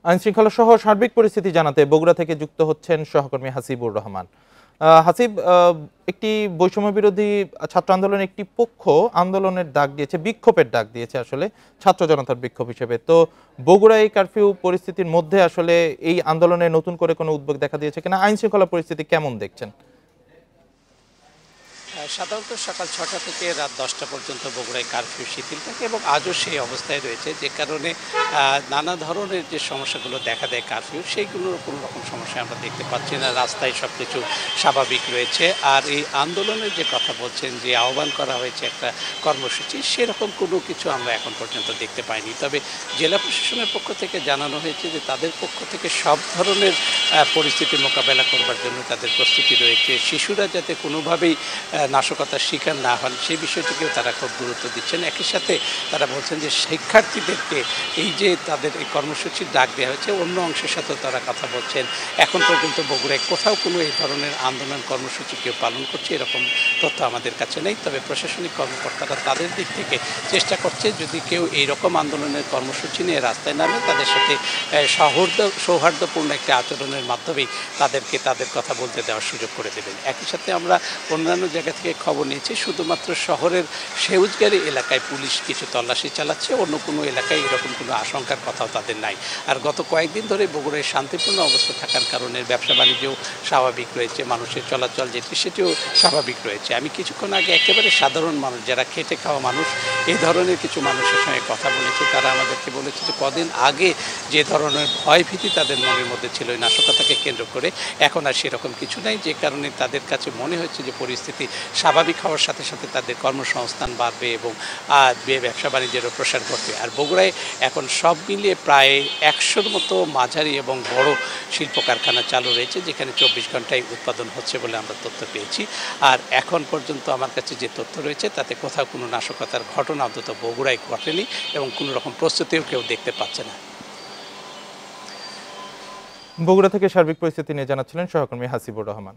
আইনশৃঙ্খলা সহ সার্বিক পরিস্থিতি জানাতে বগুড়া থেকে যুক্ত হচ্ছেন সহকর্মী হাসিবুর রহমান। হাসিব, একটি বৈষম্য বিরোধী ছাত্র আন্দোলনের একটি পক্ষ আন্দোলনের ডাক দিয়েছে, বিক্ষোভের ডাক দিয়েছে আসলে ছাত্র জনতার বিক্ষোভ হিসেবে। তো বগুড়া এই কারফিউ পরিস্থিতির মধ্যে আসলে এই আন্দোলনে নতুন করে কোনো উদ্বেগ দেখা দিয়েছে কিনা, আইনশৃঙ্খলা পরিস্থিতি কেমন দেখছেন? সাধারণত সকাল ৬টা থেকে রাত ১০টা পর্যন্ত বগুড়ায় কারফিউ শিথিল থাকে এবং আজও সেই অবস্থায় রয়েছে, যে কারণে নানা ধরনের যে সমস্যাগুলো দেখা দেয় কারফিউ, সেইগুলোর কোনো রকম সমস্যা আমরা দেখতে পাচ্ছি না। রাস্তায় সব কিছু স্বাভাবিক রয়েছে। আর এই আন্দোলনের যে কথা বলছেন, যে আহ্বান করা হয়েছে একটা কর্মসূচি, সেরকম কোনো কিছু আমরা এখন পর্যন্ত দেখতে পাইনি। তবে জেলা প্রশাসনের পক্ষ থেকে জানানো হয়েছে যে তাদের পক্ষ থেকে সব ধরনের পরিস্থিতি মোকাবেলা করবার জন্য তাদের প্রস্তুতি রয়েছে। শিশুরা যাতে কোনোভাবেই নাশকতার শিকার না হন, সেই বিষয়টিকেও তারা খুব গুরুত্ব দিচ্ছেন। একই সাথে তারা বলছেন যে শিক্ষার্থীদেরকে এই যে তাদের এই কর্মসূচির ডাক দেওয়া হয়েছে, অন্য অংশের সাথেও তারা কথা বলছেন। এখন পর্যন্ত বগুড়ায় কোথাও কোনো এই ধরনের আন্দোলন কর্মসূচি কেউ পালন করছে এরকম তথ্য আমাদের কাছে নেই। তবে প্রশাসনিক কর্মকর্তারা তাদের দিক থেকে চেষ্টা করছে, যদি কেউ এইরকম আন্দোলনের কর্মসূচি নিয়ে রাস্তায় নামে, তাদের সাথে সৌহার্দ্যপূর্ণ একটি আচরণের মাধ্যমেই তাদেরকে তাদের কথা বলতে দেওয়ার সুযোগ করে দেবেন। একই সাথে আমরা অন্যান্য জায়গা থেকে খবর নিয়েছি, শুধুমাত্র শহরের সেউজগাড়ি এলাকায় পুলিশ কিছু তল্লাশি চালাচ্ছে, অন্য কোনো এলাকায় এরকম কোনো আশঙ্কার কথাও তাদের নাই। আর গত কয়েকদিন ধরে বগুড়ায় শান্তিপূর্ণ অবস্থা থাকার কারণে ব্যবসা বাণিজ্যও স্বাভাবিক রয়েছে, মানুষের চলাচল যেটি সেটিও স্বাভাবিক রয়েছে। আমি কিছুক্ষণ আগে একেবারে সাধারণ মানুষ, যারা খেটে খাওয়া মানুষ, এই ধরনের কিছু মানুষের সঙ্গে কথা বলেছি। তারা আমাদেরকে বলেছে যে কদিন আগে যে ধরনের ভয়ভীতি তাদের মনের মধ্যে ছিল এই নাশকতাকে কেন্দ্র করে, এখন আর সেরকম কিছু নাই, যে কারণে তাদের কাছে মনে হচ্ছে যে পরিস্থিতি স্বাভাবিক হওয়ার সাথে সাথে তাদের কর্মসংস্থান বাড়বে এবং ব্যবসা বাণিজ্যেরও প্রসার ঘটবে। আর বগুড়ায় এখন সব মিলিয়ে প্রায় ১০০-র মতো মাঝারি এবং বড় শিল্প কারখানা চালু রয়েছে, যেখানে ২৪ ঘন্টায় উৎপাদন হচ্ছে বলে আমরা তথ্য পেয়েছি। আর এখন পর্যন্ত আমার কাছে যে তথ্য রয়েছে, তাতে কোথাও কোনো নাশকতার ঘটনা অন্তত বগুড়ায় ঘটেনি এবং কোনো রকম প্রস্তুতিও কেউ দেখতে পাচ্ছে না। বগুড়া থেকে সার্বিক পরিস্থিতি নিয়ে জানাচ্ছিলেন সহকর্মী হাসিবুর রহমান।